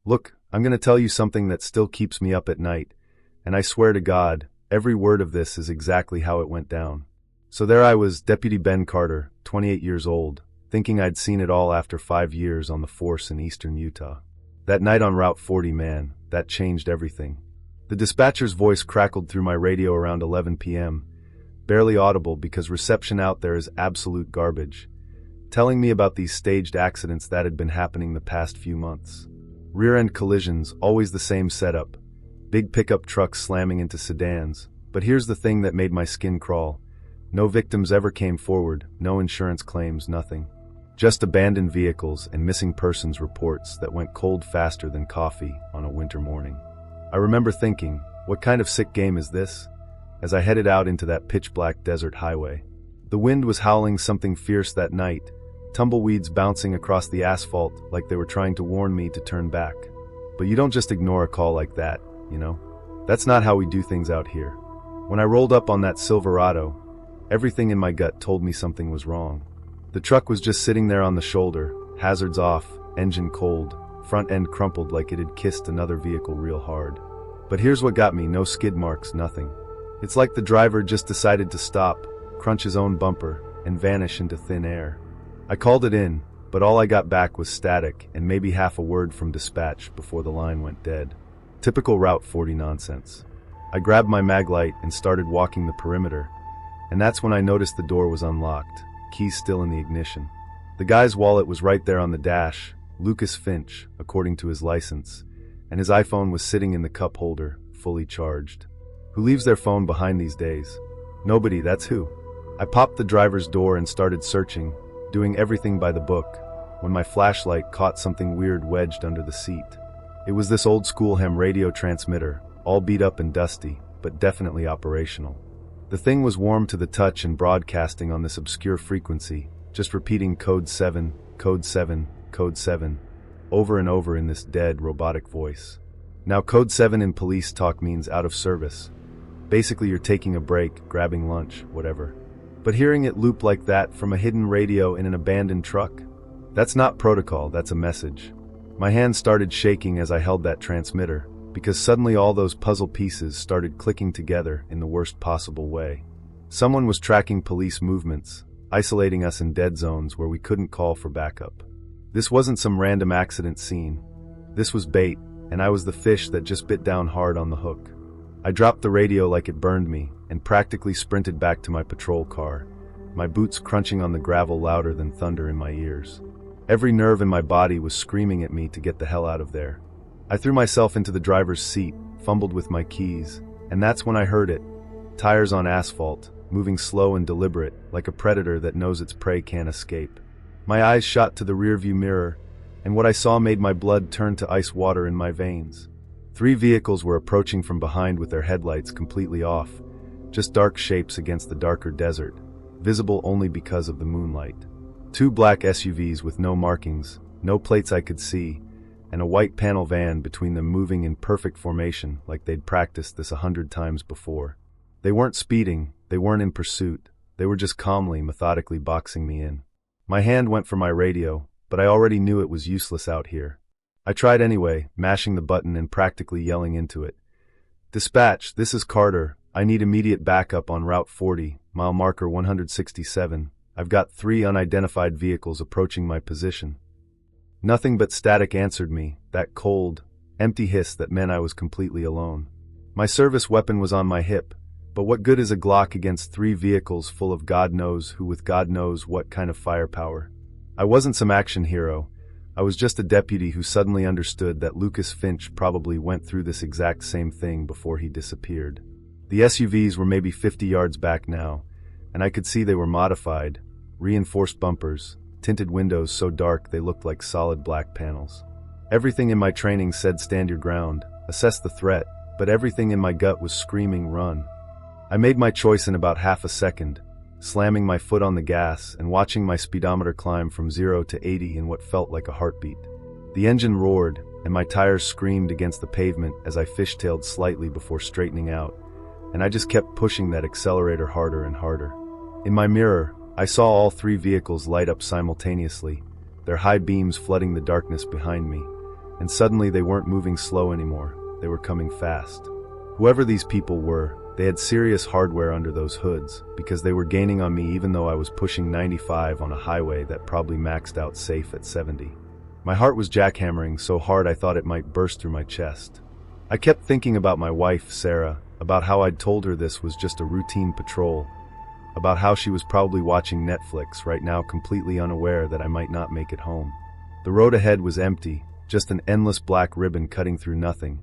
Look, I'm gonna tell you something that still keeps me up at night, and I swear to God, every word of this is exactly how it went down. So there I was, Deputy Ben Carter, 28 years old, thinking I'd seen it all after 5 years on the force in eastern Utah. That night on Route 40, man, that changed everything. The dispatcher's voice crackled through my radio around 11 p.m., barely audible because reception out there is absolute garbage, telling me about these staged accidents that had been happening the past few months. Rear-end collisions, always the same setup. Big pickup trucks slamming into sedans. But here's the thing that made my skin crawl. No victims ever came forward, no insurance claims, nothing. Just abandoned vehicles and missing persons reports that went cold faster than coffee on a winter morning. I remember thinking, what kind of sick game is this? As I headed out into that pitch-black desert highway. The wind was howling something fierce that night, tumbleweeds bouncing across the asphalt like they were trying to warn me to turn back. But you don't just ignore a call like that, you know? That's not how we do things out here. When I rolled up on that Silverado, everything in my gut told me something was wrong. The truck was just sitting there on the shoulder, hazards off, engine cold, front end crumpled like it had kissed another vehicle real hard. But here's what got me, no skid marks, nothing. It's like the driver just decided to stop, crunch his own bumper, and vanish into thin air. I called it in, but all I got back was static and maybe half a word from dispatch before the line went dead. Typical Route 40 nonsense. I grabbed my mag light and started walking the perimeter, and that's when I noticed the door was unlocked, keys still in the ignition. The guy's wallet was right there on the dash, Lucas Finch, according to his license, and his iPhone was sitting in the cup holder, fully charged. Who leaves their phone behind these days? Nobody, that's who. I popped the driver's door and started searching, doing everything by the book, when my flashlight caught something weird wedged under the seat. It was this old-school ham radio transmitter, all beat up and dusty, but definitely operational. The thing was warm to the touch and broadcasting on this obscure frequency, just repeating code 7, code 7, code 7, over and over in this dead, robotic voice. Now, code 7 in police talk means out of service. Basically, you're taking a break, grabbing lunch, whatever. But hearing it loop like that from a hidden radio in an abandoned truck? That's not protocol, that's a message. My hand started shaking as I held that transmitter, because suddenly all those puzzle pieces started clicking together in the worst possible way. Someone was tracking police movements, isolating us in dead zones where we couldn't call for backup. This wasn't some random accident scene. This was bait, and I was the fish that just bit down hard on the hook. I dropped the radio like it burned me, and practically sprinted back to my patrol car, my boots crunching on the gravel louder than thunder in my ears. Every nerve in my body was screaming at me to get the hell out of there. I threw myself into the driver's seat, fumbled with my keys, and that's when I heard it. Tires on asphalt, moving slow and deliberate, like a predator that knows its prey can't escape. My eyes shot to the rearview mirror, and what I saw made my blood turn to ice water in my veins. 3 vehicles were approaching from behind with their headlights completely off, just dark shapes against the darker desert, visible only because of the moonlight. 2 black SUVs with no markings, no plates I could see, and a white panel van between them moving in perfect formation like they'd practiced this 100 times before. They weren't speeding, they weren't in pursuit, they were just calmly, methodically boxing me in. My hand went for my radio, but I already knew it was useless out here. I tried anyway, mashing the button and practically yelling into it. "Dispatch, this is Carter. I need immediate backup on Route 40, mile marker 167. I've got 3 unidentified vehicles approaching my position." Nothing but static answered me, that cold, empty hiss that meant I was completely alone. My service weapon was on my hip, but what good is a Glock against 3 vehicles full of God knows who with God knows what kind of firepower? I wasn't some action hero. I was just a deputy who suddenly understood that Lucas Finch probably went through this exact same thing before he disappeared. The SUVs were maybe 50 yards back now, and I could see they were modified, reinforced bumpers, tinted windows so dark they looked like solid black panels. Everything in my training said stand your ground, assess the threat, but everything in my gut was screaming run. I made my choice in about half a second, slamming my foot on the gas and watching my speedometer climb from 0 to 80 in what felt like a heartbeat. The engine roared, and my tires screamed against the pavement as I fishtailed slightly before straightening out, and I just kept pushing that accelerator harder and harder. In my mirror, I saw all 3 vehicles light up simultaneously, their high beams flooding the darkness behind me, and suddenly they weren't moving slow anymore, they were coming fast. Whoever these people were, they had serious hardware under those hoods, because they were gaining on me even though I was pushing 95 on a highway that probably maxed out safe at 70. My heart was jackhammering so hard I thought it might burst through my chest. I kept thinking about my wife, Sarah, about how I'd told her this was just a routine patrol, about how she was probably watching Netflix right now completely unaware that I might not make it home. The road ahead was empty, just an endless black ribbon cutting through nothing,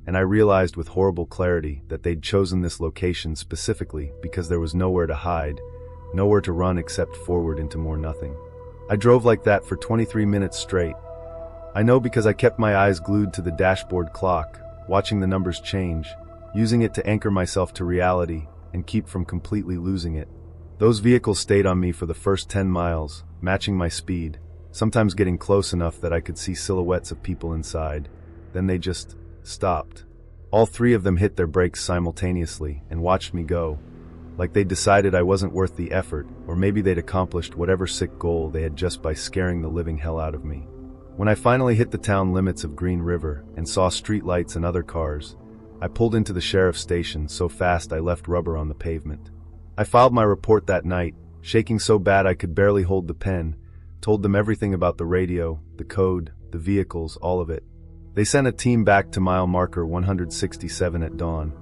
and I realized with horrible clarity that they'd chosen this location specifically because there was nowhere to hide, nowhere to run except forward into more nothing. I drove like that for 23 minutes straight. I know because I kept my eyes glued to the dashboard clock, watching the numbers change, using it to anchor myself to reality and keep from completely losing it. Those vehicles stayed on me for the first 10 miles, matching my speed, sometimes getting close enough that I could see silhouettes of people inside. Then they just stopped. All three of them hit their brakes simultaneously and watched me go, like they decided I wasn't worth the effort, or maybe they'd accomplished whatever sick goal they had just by scaring the living hell out of me. When I finally hit the town limits of Green River and saw street lights and other cars, I pulled into the sheriff's station so fast I left rubber on the pavement. I filed my report that night, shaking so bad I could barely hold the pen, told them everything about the radio, the code, the vehicles, all of it. They sent a team back to mile marker 167 at dawn,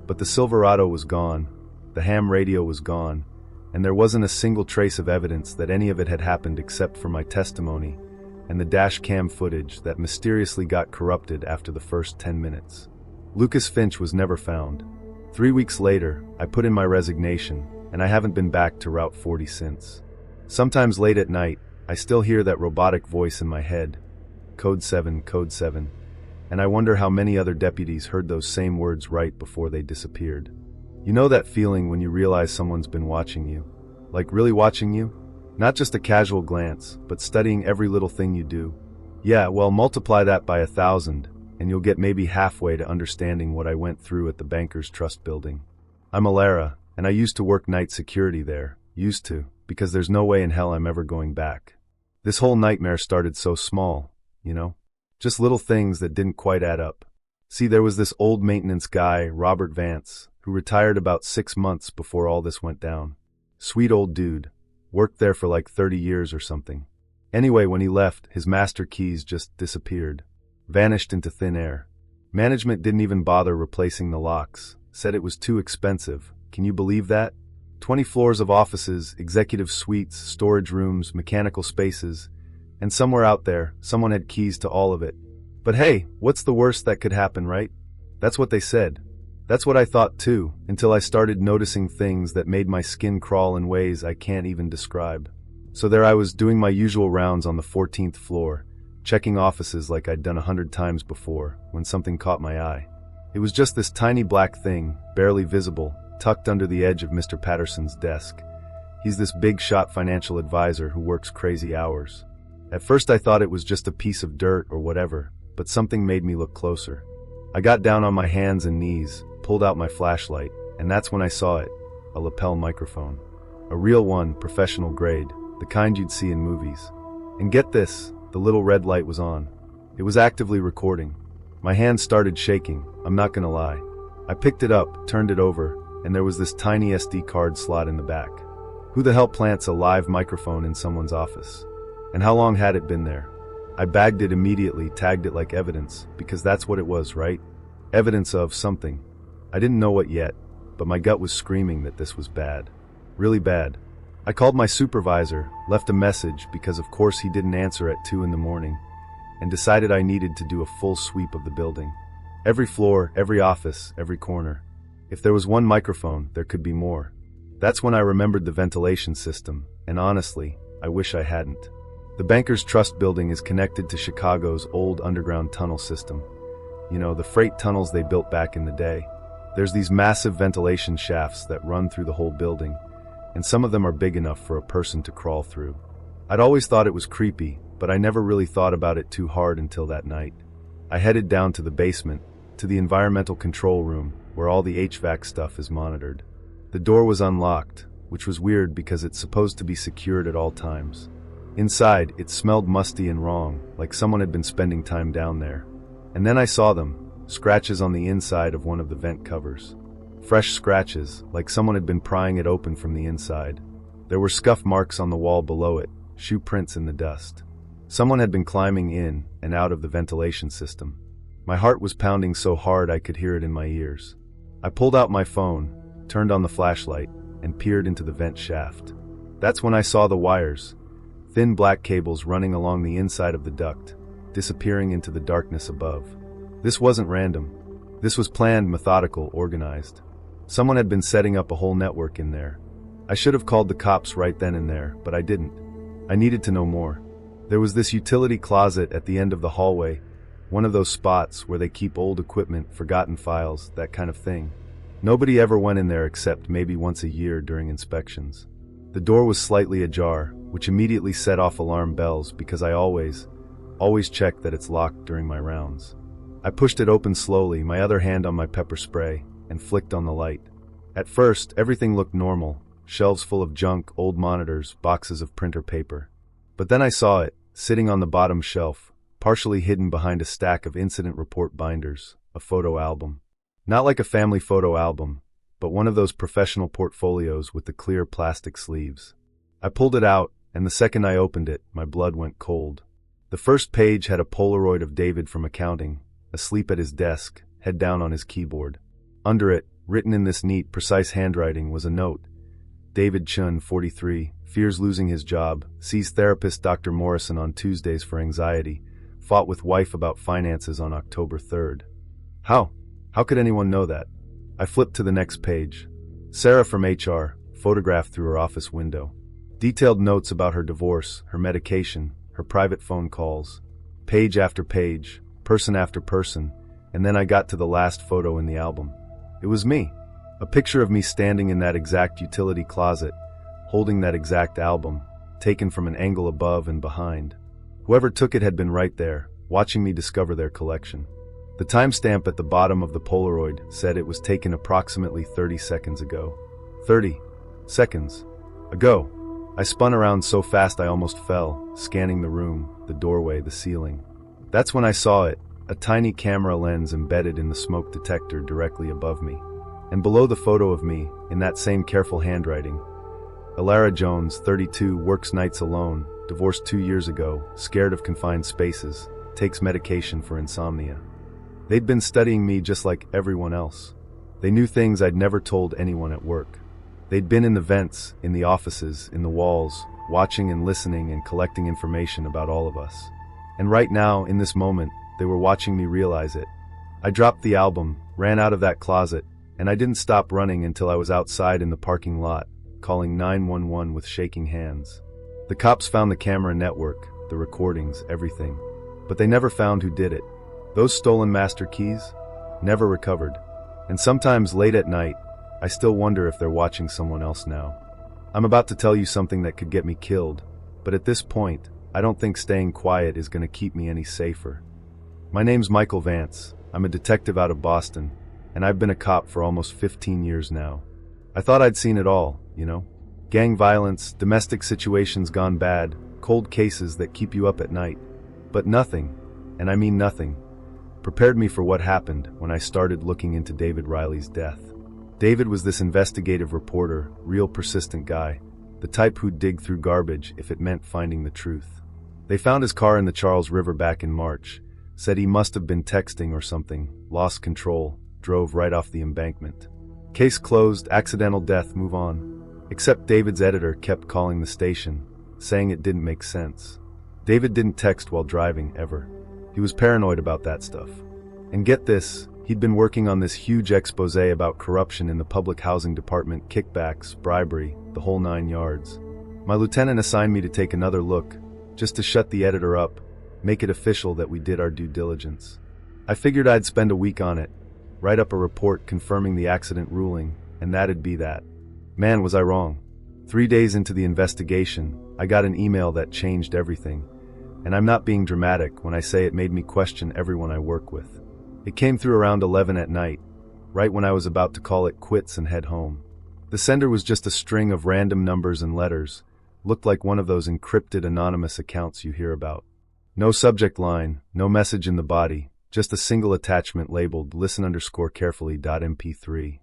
but the Silverado was gone, the ham radio was gone, and there wasn't a single trace of evidence that any of it had happened except for my testimony and the dash cam footage that mysteriously got corrupted after the first 10 minutes. Lucas Finch was never found. 3 weeks later, I put in my resignation, and I haven't been back to Route 40 since. Sometimes late at night, I still hear that robotic voice in my head, Code 7, Code 7, and I wonder how many other deputies heard those same words right before they disappeared. You know that feeling when you realize someone's been watching you? Like really watching you? Not just a casual glance, but studying every little thing you do. Yeah, well, multiply that by 1,000, and you'll get maybe halfway to understanding what I went through at the Bankers Trust building. I'm Alara, and I used to work night security there. Used to, because there's no way in hell I'm ever going back. This whole nightmare started so small, you know? Just little things that didn't quite add up. See, there was this old maintenance guy, Robert Vance, who retired about 6 months before all this went down. Sweet old dude. Worked there for like 30 years or something. Anyway, when he left, his master keys just disappeared. Vanished into thin air. Management didn't even bother replacing the locks. Said it was too expensive. Can you believe that? 20 floors of offices, executive suites, storage rooms, mechanical spaces, and somewhere out there, someone had keys to all of it. But hey, what's the worst that could happen, right? That's what they said. That's what I thought too, until I started noticing things that made my skin crawl in ways I can't even describe. So there I was doing my usual rounds on the 14th floor, checking offices like I'd done 100 times before, when something caught my eye. It was just this tiny black thing, barely visible, tucked under the edge of Mr. Patterson's desk. He's this big-shot financial advisor who works crazy hours. At first I thought it was just a piece of dirt or whatever, but something made me look closer. I got down on my hands and knees, pulled out my flashlight, and that's when I saw it, a lapel microphone. A real one, professional grade, the kind you'd see in movies. And get this, the little red light was on. It was actively recording. My hands started shaking, I'm not gonna lie. I picked it up, turned it over, and there was this tiny SD card slot in the back. Who the hell plants a live microphone in someone's office? And how long had it been there? I bagged it immediately, tagged it like evidence, because that's what it was, right? Evidence of something. I didn't know what yet, but my gut was screaming that this was bad. Really bad. I called my supervisor, left a message because of course he didn't answer at 2 in the morning, and decided I needed to do a full sweep of the building. Every floor, every office, every corner. If there was one microphone, there could be more. That's when I remembered the ventilation system, and honestly, I wish I hadn't. The Bankers Trust building is connected to Chicago's old underground tunnel system. You know, the freight tunnels they built back in the day. There's these massive ventilation shafts that run through the whole building, and some of them are big enough for a person to crawl through. I'd always thought it was creepy, but I never really thought about it too hard until that night. I headed down to the basement, to the environmental control room, where all the HVAC stuff is monitored. The door was unlocked, which was weird because it's supposed to be secured at all times. Inside, it smelled musty and wrong, like someone had been spending time down there. And then I saw them, scratches on the inside of one of the vent covers. Fresh scratches, like someone had been prying it open from the inside. There were scuff marks on the wall below it, shoe prints in the dust. Someone had been climbing in and out of the ventilation system. My heart was pounding so hard I could hear it in my ears. I pulled out my phone, turned on the flashlight, and peered into the vent shaft. That's when I saw the wires, thin black cables running along the inside of the duct, disappearing into the darkness above. This wasn't random. This was planned, methodical, organized. Someone had been setting up a whole network in there. I should have called the cops right then and there, but I didn't. I needed to know more. There was this utility closet at the end of the hallway, one of those spots where they keep old equipment, forgotten files, that kind of thing. Nobody ever went in there except maybe once a year during inspections. The door was slightly ajar, which immediately set off alarm bells because I always check that it's locked during my rounds. I pushed it open slowly, my other hand on my pepper spray, and flicked on the light. At first, everything looked normal, shelves full of junk, old monitors, boxes of printer paper. But then I saw it, sitting on the bottom shelf, partially hidden behind a stack of incident report binders, a photo album. Not like a family photo album, but one of those professional portfolios with the clear plastic sleeves. I pulled it out, and the second I opened it, my blood went cold. The first page had a Polaroid of David from accounting, asleep at his desk, head down on his keyboard. Under it, written in this neat, precise handwriting, was a note. David Chun, 43, fears losing his job, sees therapist Dr. Morrison on Tuesdays for anxiety, fought with wife about finances on October 3rd. How could anyone know that? I flipped to the next page. Sarah from HR, photographed through her office window. Detailed notes about her divorce, her medication, her private phone calls. Page after page, person after person, and then I got to the last photo in the album. It was me. A picture of me standing in that exact utility closet, holding that exact album, taken from an angle above and behind. Whoever took it had been right there, watching me discover their collection. The timestamp at the bottom of the Polaroid said it was taken approximately 30 seconds ago. 30 seconds ago. I spun around so fast I almost fell, scanning the room, the doorway, the ceiling. That's when I saw it, a tiny camera lens embedded in the smoke detector directly above me. And below the photo of me, in that same careful handwriting, Alara Jones, 32, works nights alone, divorced 2 years ago, scared of confined spaces, takes medication for insomnia. They'd been studying me just like everyone else. They knew things I'd never told anyone at work. They'd been in the vents, in the offices, in the walls, watching and listening and collecting information about all of us. And right now, in this moment, they were watching me realize it. I dropped the album, ran out of that closet, and I didn't stop running until I was outside in the parking lot, calling 911 with shaking hands. The cops found the camera network, the recordings, everything. But they never found who did it. Those stolen master keys? Never recovered. And sometimes late at night, I still wonder if they're watching someone else now. I'm about to tell you something that could get me killed, but at this point, I don't think staying quiet is going to keep me any safer. My name's Michael Vance. I'm a detective out of Boston, and I've been a cop for almost 15 years now. I thought I'd seen it all, you know? Gang violence, domestic situations gone bad, cold cases that keep you up at night. But nothing, and I mean nothing, prepared me for what happened when I started looking into David Riley's death. David was this investigative reporter, real persistent guy, the type who'd dig through garbage if it meant finding the truth. They found his car in the Charles River back in March, said he must have been texting or something, lost control, drove right off the embankment. Case closed, accidental death, move on. Except David's editor kept calling the station, saying it didn't make sense. David didn't text while driving, ever. He was paranoid about that stuff. And get this, he'd been working on this huge expose about corruption in the public housing department, kickbacks, bribery, the whole 9 yards. My lieutenant assigned me to take another look, just to shut the editor up, make it official that we did our due diligence. I figured I'd spend a week on it, write up a report confirming the accident ruling, and that'd be that. Man, was I wrong. 3 days into the investigation, I got an email that changed everything. And I'm not being dramatic when I say it made me question everyone I work with. It came through around 11 at night, right when I was about to call it quits and head home. The sender was just a string of random numbers and letters, Looked like one of those encrypted anonymous accounts you hear about. No subject line, no message in the body, just a single attachment labeled listen_carefully.mp3.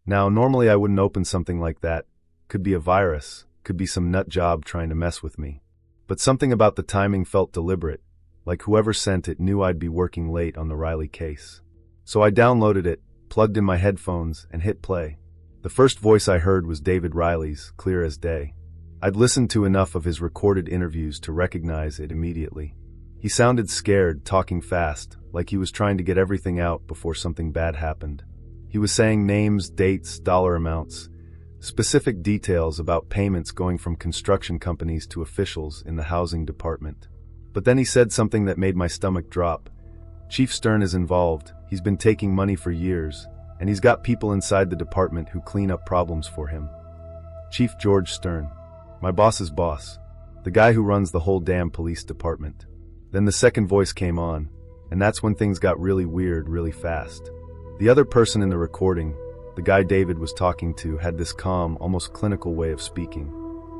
Now, normally I wouldn't open something like that. Could be a virus, could be some nut job trying to mess with me. But something about the timing felt deliberate, like whoever sent it knew I'd be working late on the Riley case. So I downloaded it, plugged in my headphones, and hit play. The first voice I heard was David Riley's, clear as day. I'd listened to enough of his recorded interviews to recognize it immediately. He sounded scared, talking fast, like he was trying to get everything out before something bad happened. He was saying names, dates, dollar amounts, specific details about payments going from construction companies to officials in the housing department. But then he said something that made my stomach drop. Chief Stern is involved, he's been taking money for years, and he's got people inside the department who clean up problems for him. Chief George Stern. My boss's boss. The guy who runs the whole damn police department. Then the second voice came on, and that's when things got really weird really fast. The other person in the recording, the guy David was talking to, had this calm, almost clinical way of speaking.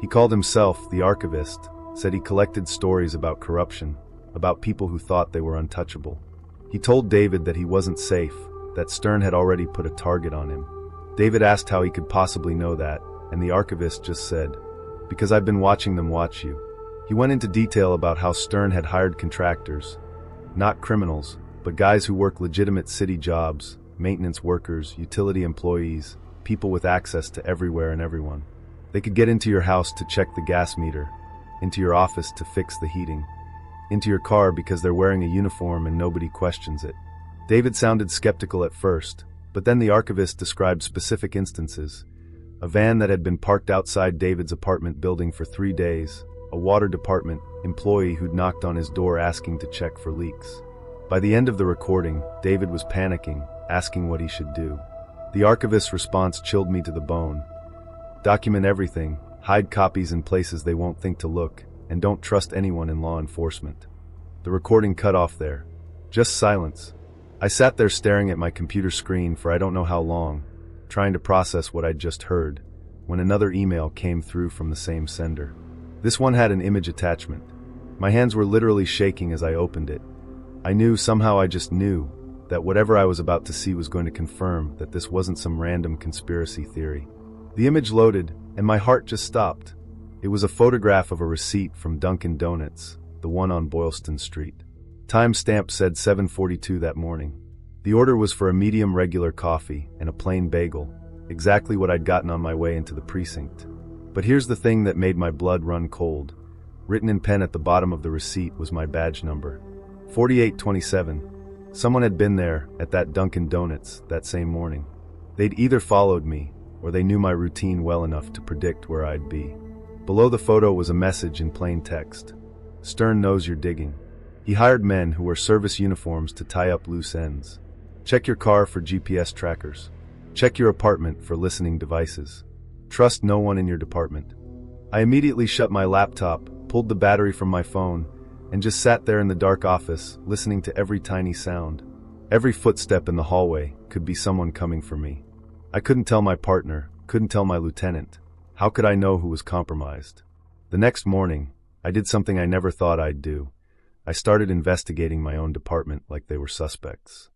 He called himself the archivist, said he collected stories about corruption, about people who thought they were untouchable. He told David that he wasn't safe, that Stern had already put a target on him. David asked how he could possibly know that, and the archivist just said, "Because I've been watching them watch you." He went into detail about how Stern had hired contractors, not criminals, but guys who work legitimate city jobs, maintenance workers, utility employees, people with access to everywhere and everyone. They could get into your house to check the gas meter, into your office to fix the heating, into your car because they're wearing a uniform and nobody questions it. David sounded skeptical at first, but then the archivist described specific instances. A van that had been parked outside David's apartment building for 3 days, a water department employee who'd knocked on his door asking to check for leaks. By the end of the recording, David was panicking, asking what he should do. The archivist's response chilled me to the bone. Document everything, hide copies in places they won't think to look, and don't trust anyone in law enforcement. The recording cut off there. Just silence. I sat there staring at my computer screen for I don't know how long, trying to process what I'd just heard, when another email came through from the same sender. This one had an image attachment. My hands were literally shaking as I opened it. I knew, somehow I just knew, that whatever I was about to see was going to confirm that this wasn't some random conspiracy theory. The image loaded, and my heart just stopped. It was a photograph of a receipt from Dunkin' Donuts, the one on Boylston Street. Timestamp said 7:42 that morning. The order was for a medium regular coffee and a plain bagel, exactly what I'd gotten on my way into the precinct. But here's the thing that made my blood run cold. Written in pen at the bottom of the receipt was my badge number. 4827. Someone had been there, at that Dunkin' Donuts, that same morning. They'd either followed me, or they knew my routine well enough to predict where I'd be. Below the photo was a message in plain text. Stern knows you're digging. He hired men who wear service uniforms to tie up loose ends. Check your car for GPS trackers. Check your apartment for listening devices. Trust no one in your department. I immediately shut my laptop, pulled the battery from my phone, and just sat there in the dark office, listening to every tiny sound. Every footstep in the hallway could be someone coming for me. I couldn't tell my partner, couldn't tell my lieutenant. How could I know who was compromised? The next morning, I did something I never thought I'd do. I started investigating my own department like they were suspects.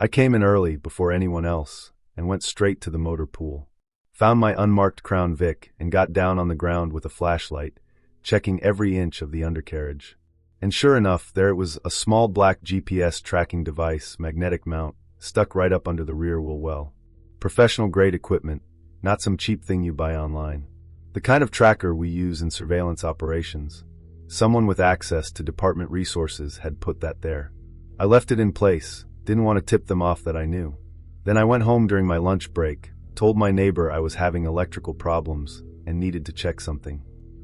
I came in early, before anyone else, and went straight to the motor pool. Found my unmarked Crown Vic and got down on the ground with a flashlight, checking every inch of the undercarriage. And sure enough, there it was, a small black GPS tracking device, magnetic mount, stuck right up under the rear wheel well. Professional-grade equipment, not some cheap thing you buy online. The kind of tracker we use in surveillance operations. Someone with access to department resources had put that there. I left it in place, didn't want to tip them off that I knew. Then I went home during my lunch break, told my neighbor I was having electrical problems and needed to check something.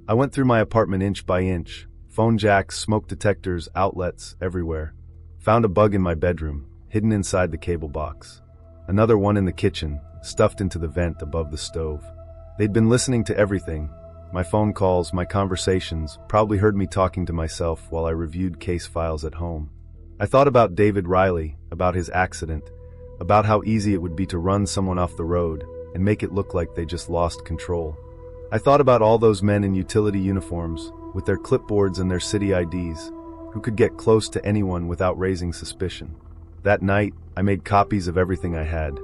I went through my apartment inch by inch, phone jacks, smoke detectors, outlets, everywhere. Found a bug in my bedroom, hidden inside the cable box. Another one in the kitchen, stuffed into the vent above the stove. They'd been listening to everything. My phone calls, my conversations, probably heard me talking to myself while I reviewed case files at home. I thought about David Riley, about his accident, about how easy it would be to run someone off the road and make it look like they just lost control. I thought about all those men in utility uniforms, with their clipboards and their city IDs, who could get close to anyone without raising suspicion. That night, I made copies of everything I had,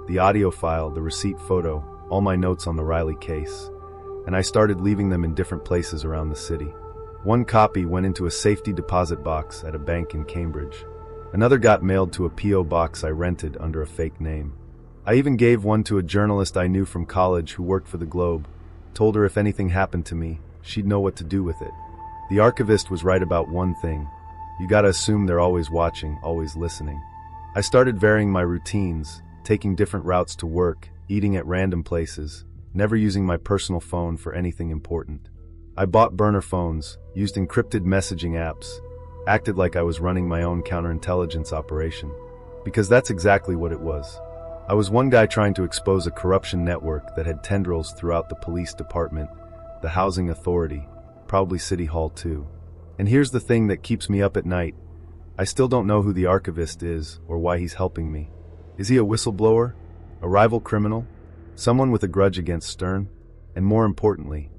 the audio file, the receipt photo, all my notes on the Riley case, and I started leaving them in different places around the city. One copy went into a safety deposit box at a bank in Cambridge. Another got mailed to a P.O. box I rented under a fake name. I even gave one to a journalist I knew from college who worked for the Globe, told her if anything happened to me, she'd know what to do with it. The archivist was right about one thing. You gotta assume they're always watching, always listening. I started varying my routines, taking different routes to work, eating at random places, never using my personal phone for anything important. I bought burner phones, used encrypted messaging apps, acted like I was running my own counterintelligence operation. Because that's exactly what it was. I was one guy trying to expose a corruption network that had tendrils throughout the police department, the housing authority, probably City Hall too. And here's the thing that keeps me up at night. I still don't know who the archivist is or why he's helping me. Is he a whistleblower? A rival criminal? Someone with a grudge against Stern? And more importantly,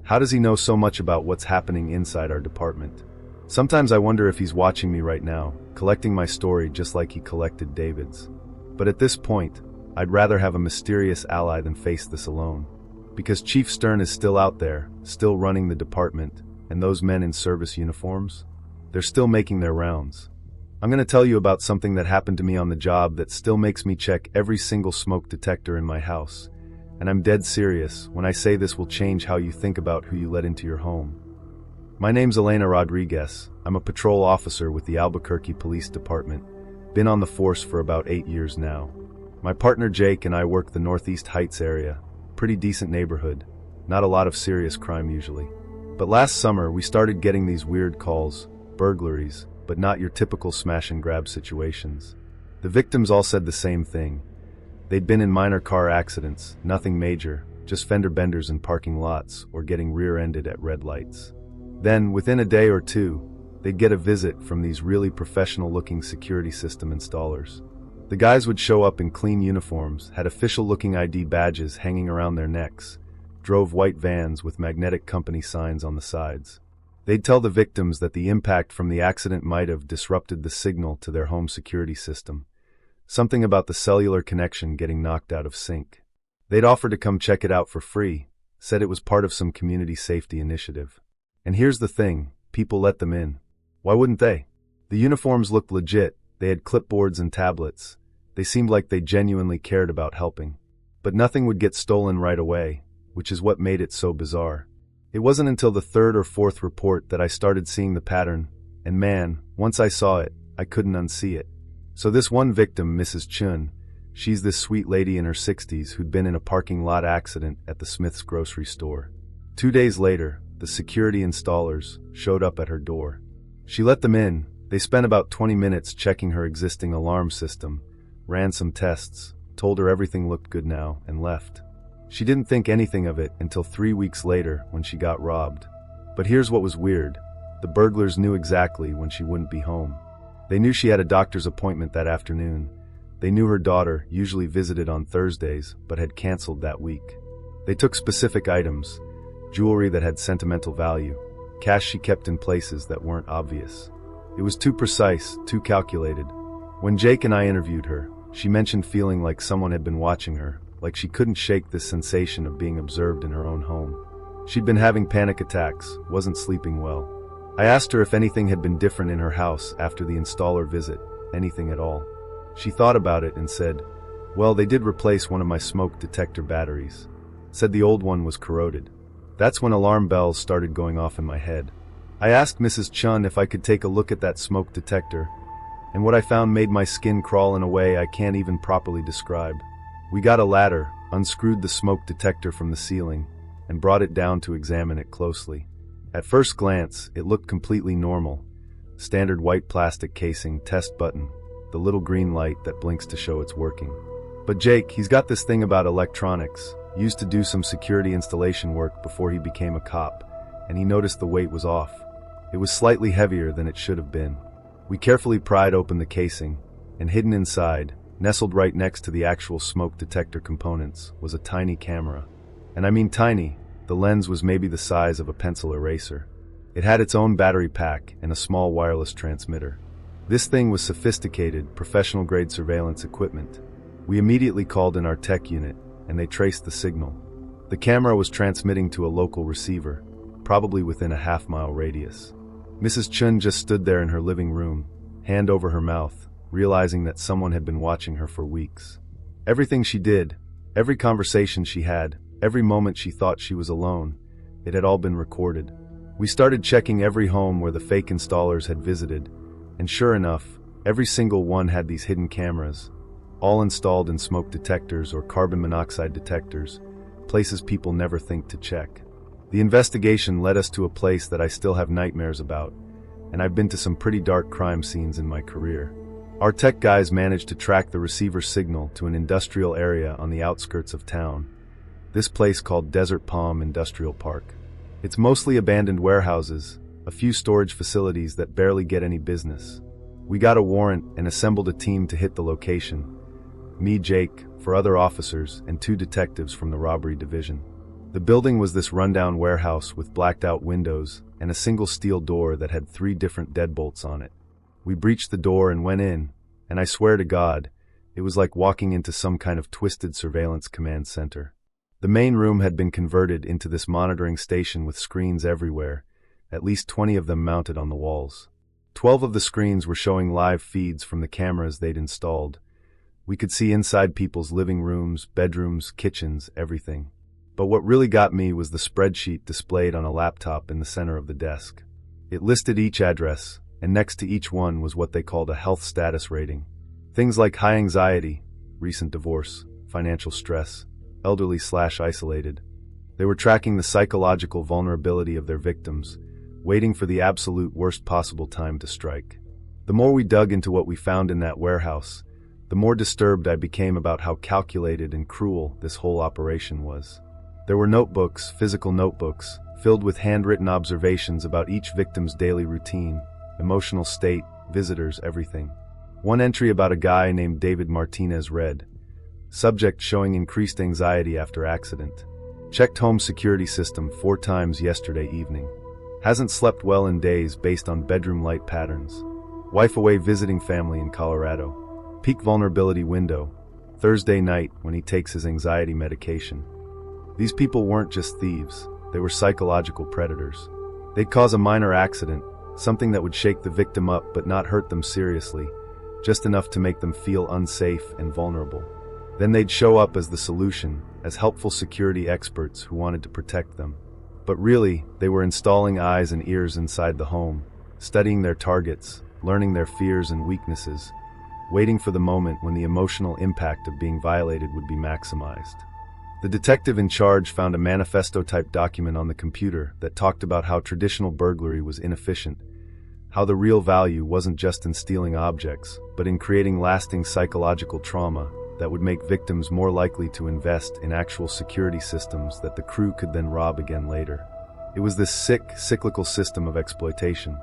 how does he know so much about what's happening inside our department? Sometimes I wonder if he's watching me right now, collecting my story just like he collected David's. But at this point, I'd rather have a mysterious ally than face this alone. Because Chief Stern is still out there, still running the department, and those men in service uniforms, they're still making their rounds. I'm going to tell you about something that happened to me on the job that still makes me check every single smoke detector in my house. And I'm dead serious when I say this will change how you think about who you let into your home. My name's Elena Rodriguez. I'm a patrol officer with the Albuquerque Police Department. Been on the force for about 8 years now. My partner Jake and I work the Northeast Heights area. Pretty decent neighborhood. Not a lot of serious crime usually. But last summer we started getting these weird calls, burglaries, but not your typical smash and grab situations. The victims all said the same thing. They'd been in minor car accidents, nothing major, just fender benders in parking lots or getting rear-ended at red lights. Then, within a day or two, they'd get a visit from these really professional-looking security system installers. The guys would show up in clean uniforms, had official-looking ID badges hanging around their necks, drove white vans with magnetic company signs on the sides. They'd tell the victims that the impact from the accident might have disrupted the signal to their home security system. Something about the cellular connection getting knocked out of sync. They'd offer to come check it out for free, said it was part of some community safety initiative. And here's the thing, people let them in. Why wouldn't they? The uniforms looked legit, they had clipboards and tablets. They seemed like they genuinely cared about helping. But nothing would get stolen right away, which is what made it so bizarre. It wasn't until the third or fourth report that I started seeing the pattern, and man, once I saw it, I couldn't unsee it. So this one victim, Mrs. Chun, she's this sweet lady in her 60s who'd been in a parking lot accident at the Smith's grocery store. 2 days later, the security installers showed up at her door. She let them in. They spent about 20 minutes checking her existing alarm system, ran some tests, told her everything looked good now, and left. She didn't think anything of it until 3 weeks later when she got robbed. But here's what was weird. The burglars knew exactly when she wouldn't be home. They knew she had a doctor's appointment that afternoon. They knew her daughter usually visited on Thursdays, but had canceled that week. They took specific items, jewelry that had sentimental value, cash she kept in places that weren't obvious. It was too precise, too calculated. When Jake and I interviewed her, she mentioned feeling like someone had been watching her, like she couldn't shake this sensation of being observed in her own home. She'd been having panic attacks, wasn't sleeping well. I asked her if anything had been different in her house after the installer visit, anything at all. She thought about it and said, "Well, they did replace one of my smoke detector batteries." Said the old one was corroded. That's when alarm bells started going off in my head. I asked Mrs. Chun if I could take a look at that smoke detector, and what I found made my skin crawl in a way I can't even properly describe. We got a ladder, unscrewed the smoke detector from the ceiling, and brought it down to examine it closely. At first glance, it looked completely normal. Standard white plastic casing, test button, the little green light that blinks to show it's working. But Jake, he's got this thing about electronics, used to do some security installation work before he became a cop, and he noticed the weight was off. It was slightly heavier than it should have been. We carefully pried open the casing, and hidden inside, nestled right next to the actual smoke detector components, was a tiny camera. And I mean tiny, The lens was maybe the size of a pencil eraser. It had its own battery pack and a small wireless transmitter. This thing was sophisticated, professional-grade surveillance equipment. We immediately called in our tech unit, and they traced the signal. The camera was transmitting to a local receiver, probably within a half-mile radius. Mrs. Chun just stood there in her living room, hand over her mouth, realizing that someone had been watching her for weeks. Everything she did, every conversation she had, every moment she thought she was alone, it had all been recorded. We started checking every home where the fake installers had visited, and sure enough, every single one had these hidden cameras, all installed in smoke detectors or carbon monoxide detectors, places people never think to check. The investigation led us to a place that I still have nightmares about, and I've been to some pretty dark crime scenes in my career. Our tech guys managed to track the receiver signal to an industrial area on the outskirts of town. This place called Desert Palm Industrial Park. It's mostly abandoned warehouses, a few storage facilities that barely get any business. We got a warrant and assembled a team to hit the location. Me, Jake, 4 other officers, and 2 detectives from the robbery division. The building was this rundown warehouse with blacked-out windows and a single steel door that had 3 different deadbolts on it. We breached the door and went in, and I swear to God, it was like walking into some kind of twisted surveillance command center. The main room had been converted into this monitoring station with screens everywhere, at least 20 of them mounted on the walls. 12 of the screens were showing live feeds from the cameras they'd installed. We could see inside people's living rooms, bedrooms, kitchens, everything. But what really got me was the spreadsheet displayed on a laptop in the center of the desk. It listed each address, and next to each one was what they called a health status rating. Things like high anxiety, recent divorce, financial stress, elderly/isolated. They were tracking the psychological vulnerability of their victims, waiting for the absolute worst possible time to strike. The more we dug into what we found in that warehouse, the more disturbed I became about how calculated and cruel this whole operation was. There were notebooks, physical notebooks, filled with handwritten observations about each victim's daily routine, emotional state, visitors, everything. One entry about a guy named David Martinez read, "Subject showing increased anxiety after accident. Checked home security system 4 times yesterday evening. Hasn't slept well in days based on bedroom light patterns. Wife away visiting family in Colorado. Peak vulnerability window, Thursday night when he takes his anxiety medication." These people weren't just thieves, they were psychological predators. They'd cause a minor accident, something that would shake the victim up but not hurt them seriously, just enough to make them feel unsafe and vulnerable. Then they'd show up as the solution, as helpful security experts who wanted to protect them. But really, they were installing eyes and ears inside the home, studying their targets, learning their fears and weaknesses, waiting for the moment when the emotional impact of being violated would be maximized. The detective in charge found a manifesto-type document on the computer that talked about how traditional burglary was inefficient, how the real value wasn't just in stealing objects, but in creating lasting psychological trauma that would make victims more likely to invest in actual security systems that the crew could then rob again later. It was this sick, cyclical system of exploitation.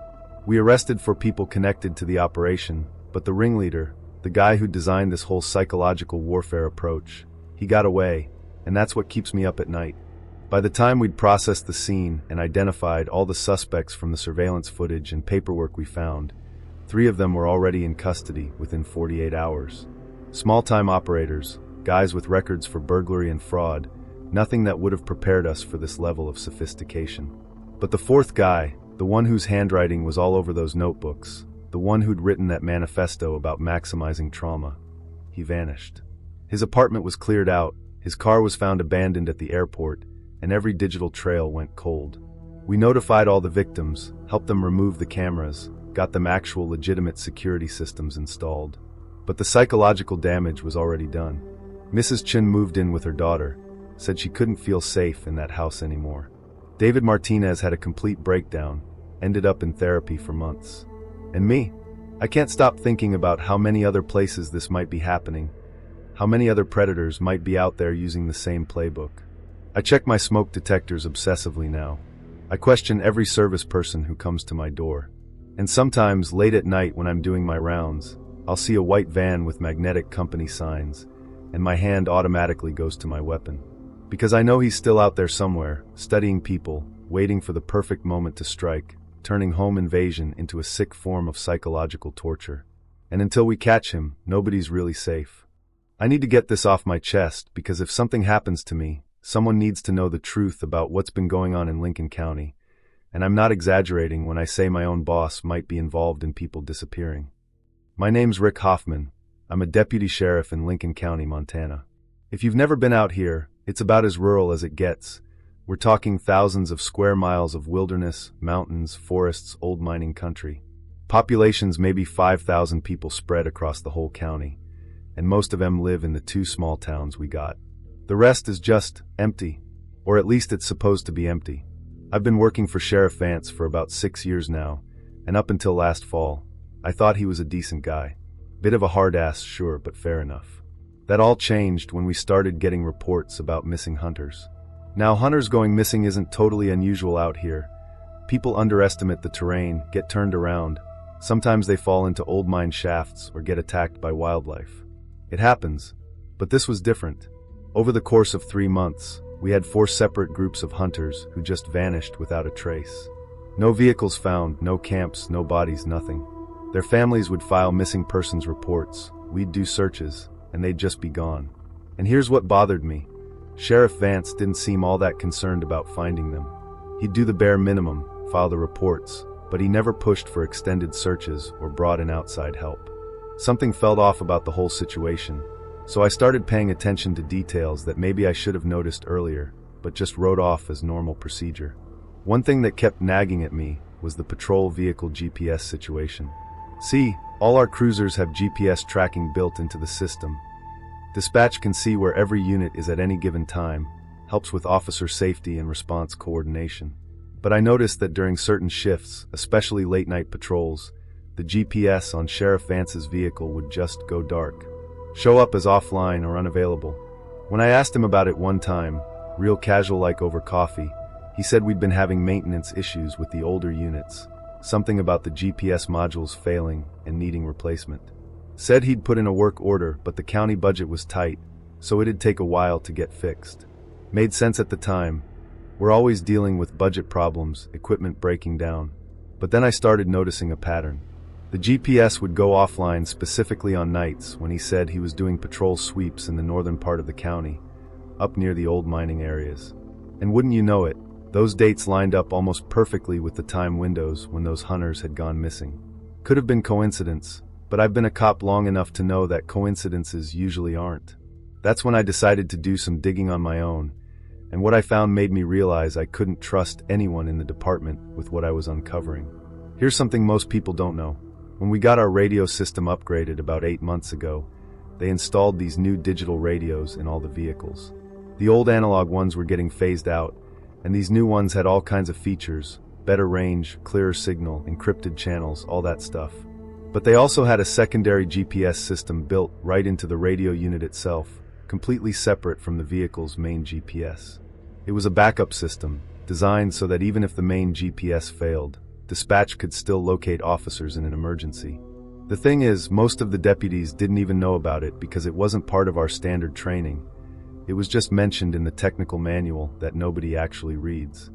We arrested 4 people connected to the operation, but the ringleader, the guy who designed this whole psychological warfare approach, he got away, and that's what keeps me up at night. By the time we'd processed the scene and identified all the suspects from the surveillance footage and paperwork we found, 3 of them were already in custody within 48 hours. Small-time operators, guys with records for burglary and fraud, nothing that would have prepared us for this level of sophistication. But the 4th guy, the one whose handwriting was all over those notebooks, the one who'd written that manifesto about maximizing trauma, he vanished. His apartment was cleared out, his car was found abandoned at the airport, and every digital trail went cold. We notified all the victims, helped them remove the cameras, got them actual legitimate security systems installed. But the psychological damage was already done. Mrs. Chun moved in with her daughter, said she couldn't feel safe in that house anymore. David Martinez had a complete breakdown, ended up in therapy for months. And me? I can't stop thinking about how many other places this might be happening, how many other predators might be out there using the same playbook. I check my smoke detectors obsessively now. I question every service person who comes to my door. And sometimes, late at night when I'm doing my rounds, I'll see a white van with magnetic company signs, and my hand automatically goes to my weapon. Because I know he's still out there somewhere, studying people, waiting for the perfect moment to strike, turning home invasion into a sick form of psychological torture. And until we catch him, nobody's really safe. I need to get this off my chest because if something happens to me, someone needs to know the truth about what's been going on in Lincoln County. And I'm not exaggerating when I say my own boss might be involved in people disappearing. My name's Rick Hoffman. I'm a deputy sheriff in Lincoln County, Montana. If you've never been out here, it's about as rural as it gets. We're talking thousands of square miles of wilderness, mountains, forests, old mining country. Populations maybe 5,000 people spread across the whole county, and most of them live in the 2 small towns we got. The rest is just empty, or at least it's supposed to be empty. I've been working for Sheriff Vance for about 6 years now, and up until last fall, I thought he was a decent guy. Bit of a hard ass, sure, but fair enough. That all changed when we started getting reports about missing hunters. Now, hunters going missing isn't totally unusual out here. People underestimate the terrain, get turned around. Sometimes they fall into old mine shafts or get attacked by wildlife. It happens, but this was different. Over the course of 3 months, we had 4 separate groups of hunters who just vanished without a trace. No vehicles found, no camps, no bodies, nothing. Their families would file missing persons reports, we'd do searches, and they'd just be gone. And here's what bothered me. Sheriff Vance didn't seem all that concerned about finding them. He'd do the bare minimum, file the reports, but he never pushed for extended searches or brought in outside help. Something felt off about the whole situation, so I started paying attention to details that maybe I should have noticed earlier, but just wrote off as normal procedure. One thing that kept nagging at me was the patrol vehicle GPS situation. See, all our cruisers have GPS tracking built into the system. Dispatch can see where every unit is at any given time, helps with officer safety and response coordination. But I noticed that during certain shifts, especially late-night patrols, the GPS on Sheriff Vance's vehicle would just go dark, show up as offline or unavailable. When I asked him about it one time, real casual like over coffee, he said we'd been having maintenance issues with the older units, something about the GPS modules failing and needing replacement. Said he'd put in a work order, but the county budget was tight, so it'd take a while to get fixed. Made sense at the time. We're always dealing with budget problems, equipment breaking down. But then I started noticing a pattern. The GPS would go offline specifically on nights when he said he was doing patrol sweeps in the northern part of the county, up near the old mining areas. And wouldn't you know it, those dates lined up almost perfectly with the time windows when those hunters had gone missing. Could have been coincidence, but I've been a cop long enough to know that coincidences usually aren't. That's when I decided to do some digging on my own, and what I found made me realize I couldn't trust anyone in the department with what I was uncovering. Here's something most people don't know. When we got our radio system upgraded about 8 months ago, they installed these new digital radios in all the vehicles. The old analog ones were getting phased out, and these new ones had all kinds of features, better range, clearer signal, encrypted channels, all that stuff. But they also had a secondary GPS system built right into the radio unit itself, completely separate from the vehicle's main GPS. It was a backup system, designed so that even if the main GPS failed, dispatch could still locate officers in an emergency. The thing is, most of the deputies didn't even know about it because it wasn't part of our standard training. It was just mentioned in the technical manual that nobody actually reads.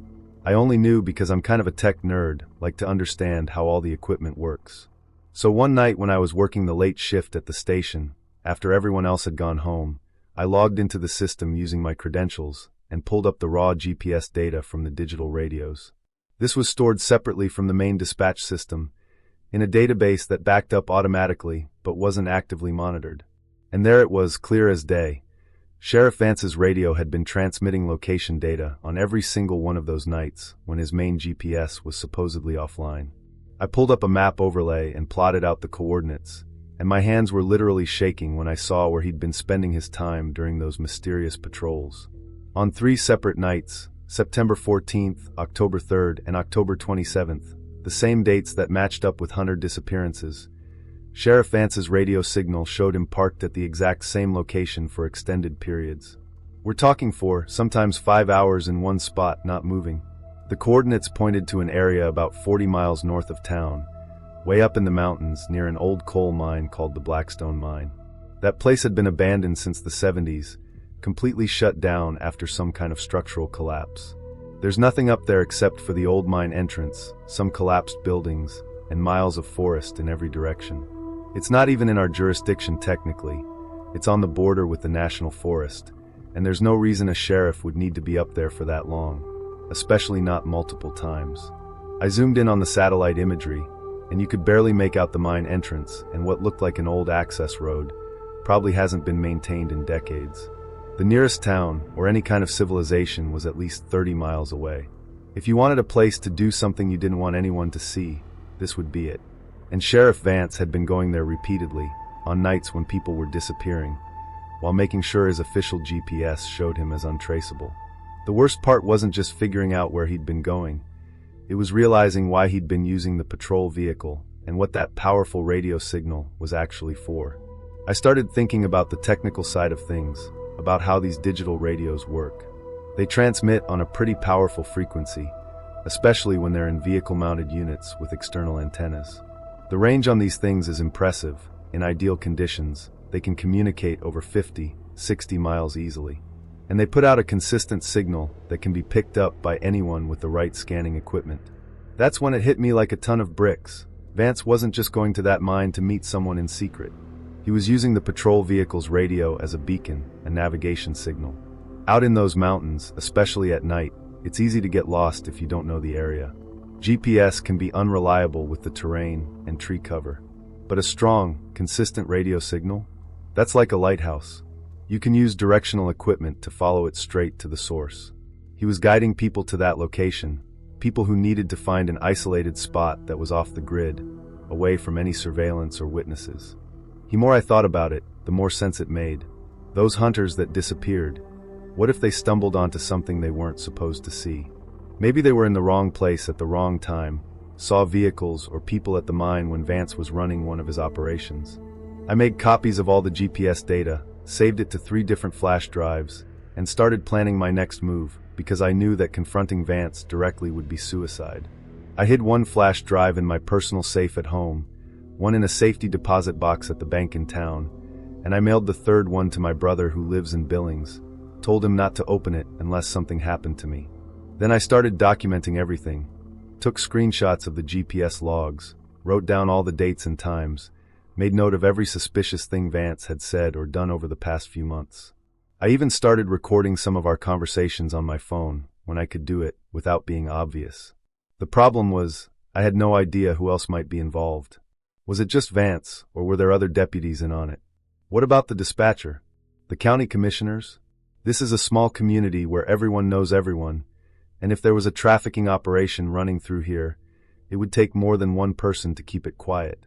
I only knew because I'm kind of a tech nerd, like to understand how all the equipment works. So one night when I was working the late shift at the station, after everyone else had gone home, I logged into the system using my credentials and pulled up the raw GPS data from the digital radios. This was stored separately from the main dispatch system, in a database that backed up automatically but wasn't actively monitored. And there it was, clear as day. Sheriff Vance's radio had been transmitting location data on every single one of those nights when his main GPS was supposedly offline. I pulled up a map overlay and plotted out the coordinates, and my hands were literally shaking when I saw where he'd been spending his time during those mysterious patrols. On 3 separate nights, September 14th, October 3rd, and October 27th, the same dates that matched up with hunter disappearances, Sheriff Vance's radio signal showed him parked at the exact same location for extended periods. We're talking 4, sometimes 5 hours in one spot, not moving. The coordinates pointed to an area about 40 miles north of town, way up in the mountains near an old coal mine called the Blackstone Mine. That place had been abandoned since the 70s, completely shut down after some kind of structural collapse. There's nothing up there except for the old mine entrance, some collapsed buildings, and miles of forest in every direction. It's not even in our jurisdiction technically. It's on the border with the National Forest, and there's no reason a sheriff would need to be up there for that long, especially not multiple times. I zoomed in on the satellite imagery, and you could barely make out the mine entrance and what looked like an old access road. Probably hasn't been maintained in decades. The nearest town, or any kind of civilization, was at least 30 miles away. If you wanted a place to do something you didn't want anyone to see, this would be it. And Sheriff Vance had been going there repeatedly, on nights when people were disappearing, while making sure his official GPS showed him as untraceable. The worst part wasn't just figuring out where he'd been going. It was realizing why he'd been using the patrol vehicle and what that powerful radio signal was actually for. I started thinking about the technical side of things, about how these digital radios work. They transmit on a pretty powerful frequency, especially when they're in vehicle-mounted units with external antennas. The range on these things is impressive. In ideal conditions, they can communicate over 50, 60 miles easily. And they put out a consistent signal that can be picked up by anyone with the right scanning equipment. That's when it hit me like a ton of bricks. Vance wasn't just going to that mine to meet someone in secret. He was using the patrol vehicle's radio as a beacon, a navigation signal. Out in those mountains, especially at night, it's easy to get lost if you don't know the area. GPS can be unreliable with the terrain and tree cover. But a strong, consistent radio signal? That's like a lighthouse. You can use directional equipment to follow it straight to the source. He was guiding people to that location, people who needed to find an isolated spot that was off the grid, away from any surveillance or witnesses. The more I thought about it, the more sense it made. Those hunters that disappeared, what if they stumbled onto something they weren't supposed to see? Maybe they were in the wrong place at the wrong time, saw vehicles or people at the mine when Vance was running one of his operations. I made copies of all the GPS data, saved it to 3 different flash drives, and started planning my next move because I knew that confronting Vance directly would be suicide. I hid one flash drive in my personal safe at home, one in a safety deposit box at the bank in town, and I mailed the third one to my brother who lives in Billings, told him not to open it unless something happened to me. Then I started documenting everything, took screenshots of the GPS logs, wrote down all the dates and times, made note of every suspicious thing Vance had said or done over the past few months. I even started recording some of our conversations on my phone when I could do it without being obvious. The problem was, I had no idea who else might be involved. Was it just Vance, or were there other deputies in on it? What about the dispatcher? The county commissioners? This is a small community where everyone knows everyone, and if there was a trafficking operation running through here, it would take more than one person to keep it quiet.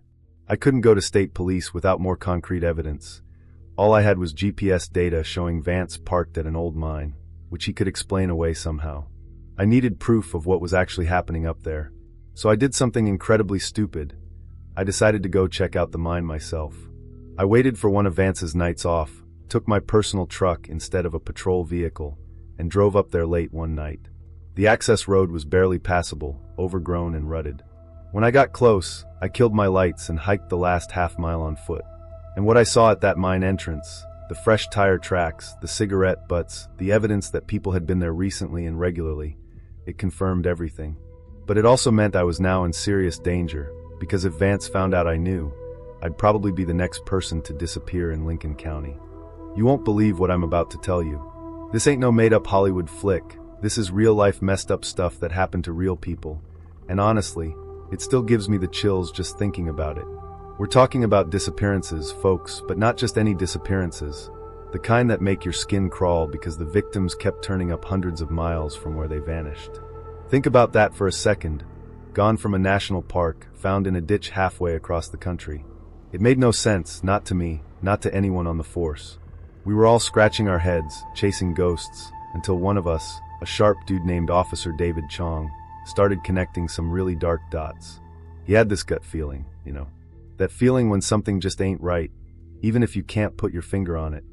I couldn't go to state police without more concrete evidence. All I had was GPS data showing Vance parked at an old mine, which he could explain away somehow. I needed proof of what was actually happening up there, so I did something incredibly stupid. I decided to go check out the mine myself. I waited for one of Vance's nights off, took my personal truck instead of a patrol vehicle, and drove up there late one night. The access road was barely passable, overgrown and rutted. When I got close, I killed my lights and hiked the last half-mile on foot. And what I saw at that mine entrance, the fresh tire tracks, the cigarette butts, the evidence that people had been there recently and regularly, it confirmed everything. But it also meant I was now in serious danger, because if Vance found out I knew, I'd probably be the next person to disappear in Lincoln County. You won't believe what I'm about to tell you. This ain't no made-up Hollywood flick. This is real-life messed-up stuff that happened to real people. And honestly, it still gives me the chills just thinking about it. We're talking about disappearances, folks, but not just any disappearances. The kind that make your skin crawl because the victims kept turning up hundreds of miles from where they vanished. Think about that for a second. Gone from a national park, found in a ditch halfway across the country. It made no sense, not to me, not to anyone on the force. We were all scratching our heads, chasing ghosts, until one of us, a sharp dude named Officer David Chong, started connecting some really dark dots. He had this gut feeling, that feeling when something just ain't right, even if you can't put your finger on it.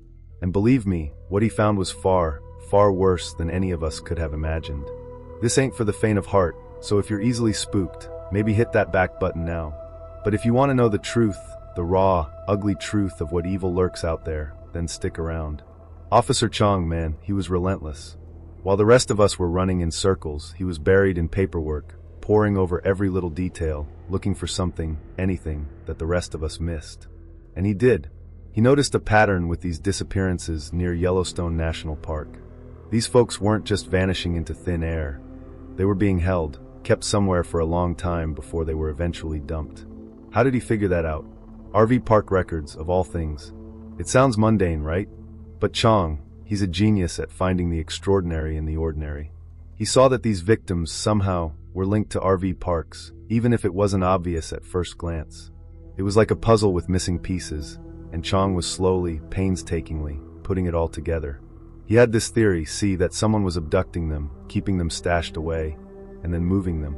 And believe me, what he found was far, far worse than any of us could have imagined. This ain't for the faint of heart, so if you're easily spooked, maybe hit that back button now. But if you want to know the truth, the raw, ugly truth of what evil lurks out there, then stick around. Officer Chong, man, he was relentless. While the rest of us were running in circles, he was buried in paperwork, poring over every little detail, looking for something, anything, that the rest of us missed. And he did. He noticed a pattern with these disappearances near Yellowstone National Park. These folks weren't just vanishing into thin air. They were being held, kept somewhere for a long time before they were eventually dumped. How did he figure that out? RV park records, of all things. It sounds mundane, right? But Chong, he's a genius at finding the extraordinary in the ordinary. He saw that these victims somehow were linked to RV parks, even if it wasn't obvious at first glance. It was like a puzzle with missing pieces, and Chong was slowly, painstakingly, putting it all together. He had this theory, that someone was abducting them, keeping them stashed away, and then moving them.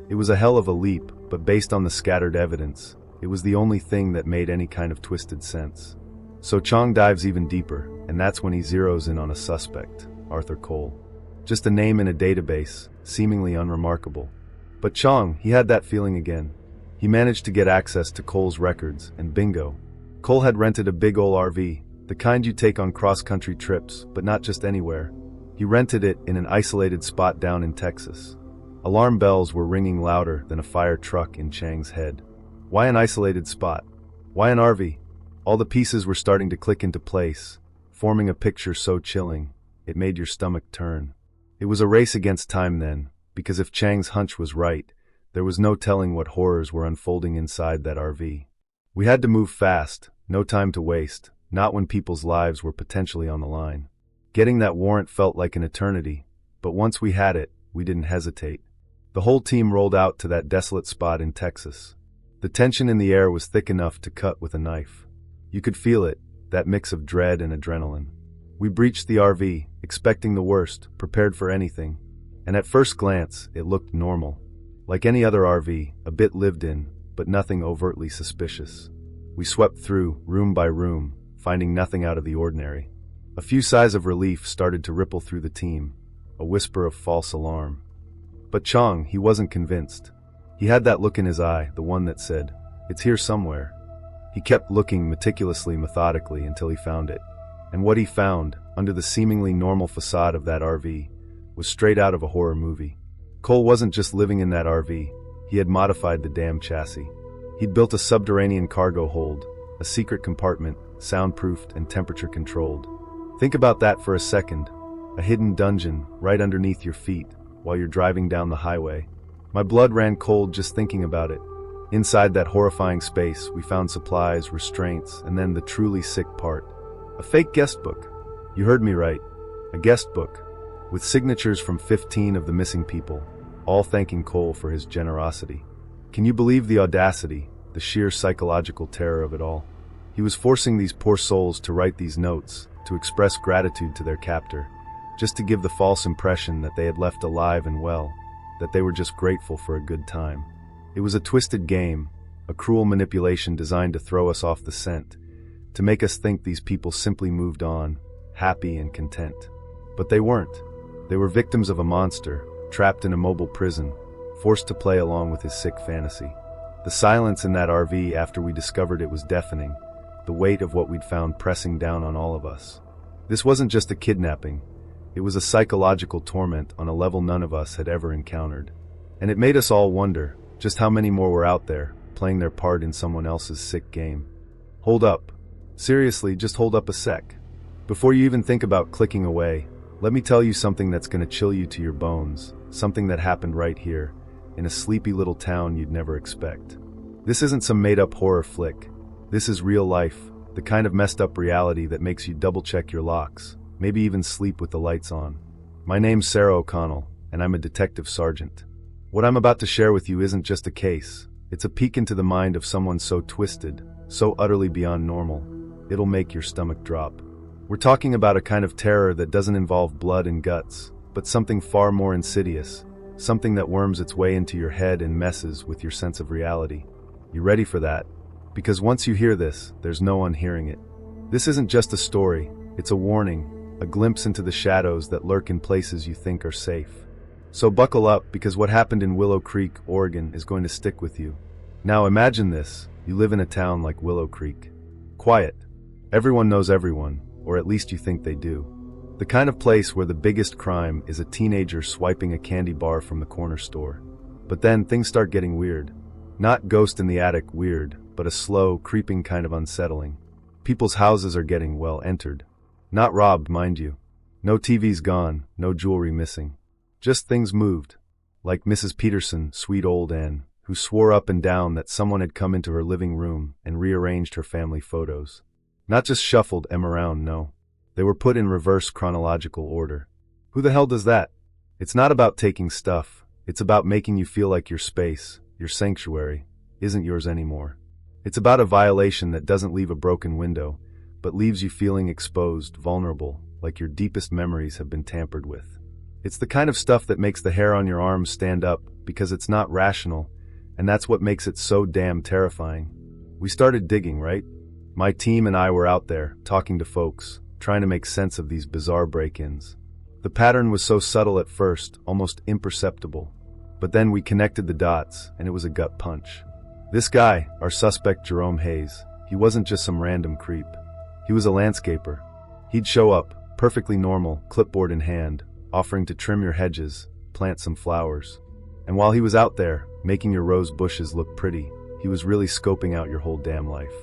It was a hell of a leap, but based on the scattered evidence, it was the only thing that made any kind of twisted sense. So Chong dives even deeper, and that's when he zeroes in on a suspect, Arthur Cole. Just a name in a database, seemingly unremarkable. But Chong, he had that feeling again. He managed to get access to Cole's records, and bingo. Cole had rented a big ol' RV, the kind you take on cross-country trips, but not just anywhere. He rented it in an isolated spot down in Texas. Alarm bells were ringing louder than a fire truck in Chang's head. Why an isolated spot? Why an RV? All the pieces were starting to click into place, forming a picture so chilling, it made your stomach turn. It was a race against time then, because if Chang's hunch was right, there was no telling what horrors were unfolding inside that RV. We had to move fast, no time to waste, not when people's lives were potentially on the line. Getting that warrant felt like an eternity, but once we had it, we didn't hesitate. The whole team rolled out to that desolate spot in Texas. The tension in the air was thick enough to cut with a knife. You could feel it, that mix of dread and adrenaline. We breached the RV, expecting the worst, prepared for anything. And at first glance, it looked normal. Like any other RV, a bit lived in, but nothing overtly suspicious. We swept through, room by room, finding nothing out of the ordinary. A few sighs of relief started to ripple through the team, a whisper of false alarm. But Chong, he wasn't convinced. He had that look in his eye, the one that said, "It's here somewhere." He kept looking meticulously, methodically, until he found it. And what he found, under the seemingly normal facade of that RV, was straight out of a horror movie. Cole wasn't just living in that RV, he had modified the damn chassis. He'd built a subterranean cargo hold, a secret compartment, soundproofed and temperature-controlled. Think about that for a second. A hidden dungeon, right underneath your feet, while you're driving down the highway. My blood ran cold just thinking about it. Inside that horrifying space, we found supplies, restraints, and then the truly sick part. A fake guest book. You heard me right. A guest book. With signatures from 15 of the missing people, all thanking Cole for his generosity. Can you believe the audacity, the sheer psychological terror of it all? He was forcing these poor souls to write these notes, to express gratitude to their captor, just to give the false impression that they had left alive and well, that they were just grateful for a good time. It was a twisted game, a cruel manipulation designed to throw us off the scent, to make us think these people simply moved on, happy and content. But they weren't. They were victims of a monster, trapped in a mobile prison, forced to play along with his sick fantasy. The silence in that RV after we discovered it was deafening, the weight of what we'd found pressing down on all of us. This wasn't just a kidnapping, it was a psychological torment on a level none of us had ever encountered. And it made us all wonder just how many more were out there, playing their part in someone else's sick game. Hold up. Seriously, just hold up a sec. Before you even think about clicking away, let me tell you something that's gonna chill you to your bones, something that happened right here, in a sleepy little town you'd never expect. This isn't some made-up horror flick. This is real life, the kind of messed-up reality that makes you double-check your locks, maybe even sleep with the lights on. My name's Sarah O'Connell, and I'm a detective sergeant. What I'm about to share with you isn't just a case, it's a peek into the mind of someone so twisted, so utterly beyond normal, it'll make your stomach drop. We're talking about a kind of terror that doesn't involve blood and guts, but something far more insidious, something that worms its way into your head and messes with your sense of reality. You ready for that? Because once you hear this, there's no unhearing it. This isn't just a story, it's a warning, a glimpse into the shadows that lurk in places you think are safe. So buckle up, because what happened in Willow Creek, Oregon is going to stick with you. Now imagine this, you live in a town like Willow Creek. Quiet. Everyone knows everyone, or at least you think they do. The kind of place where the biggest crime is a teenager swiping a candy bar from the corner store. But then things start getting weird. Not ghost in the attic weird, but a slow, creeping kind of unsettling. People's houses are getting, well, entered. Not robbed, mind you. No TVs gone, no jewelry missing. Just things moved. Like Mrs. Peterson, sweet old Anne, who swore up and down that someone had come into her living room and rearranged her family photos. Not just shuffled them around, no. They were put in reverse chronological order. Who the hell does that? It's not about taking stuff. It's about making you feel like your space, your sanctuary, isn't yours anymore. It's about a violation that doesn't leave a broken window, but leaves you feeling exposed, vulnerable, like your deepest memories have been tampered with. It's the kind of stuff that makes the hair on your arms stand up because it's not rational, and that's what makes it so damn terrifying. We started digging, right? My team and I were out there, talking to folks, trying to make sense of these bizarre break-ins. The pattern was so subtle at first, almost imperceptible. But then we connected the dots, and it was a gut punch. This guy, our suspect Jerome Hayes, he wasn't just some random creep. He was a landscaper. He'd show up, perfectly normal, clipboard in hand, offering to trim your hedges, plant some flowers. And while he was out there, making your rose bushes look pretty, he was really scoping out your whole damn life.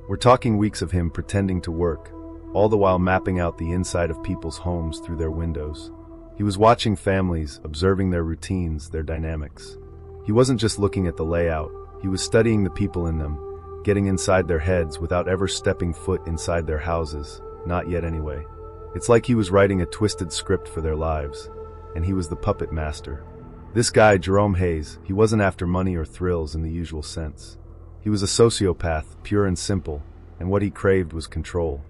We're talking weeks of him pretending to work, all the while mapping out the inside of people's homes through their windows. He was watching families, observing their routines, their dynamics. He wasn't just looking at the layout, he was studying the people in them, getting inside their heads without ever stepping foot inside their houses, not yet anyway. It's like he was writing a twisted script for their lives, and he was the puppet master. This guy, Jerome Hayes, he wasn't after money or thrills in the usual sense. He was a sociopath, pure and simple, and what he craved was control.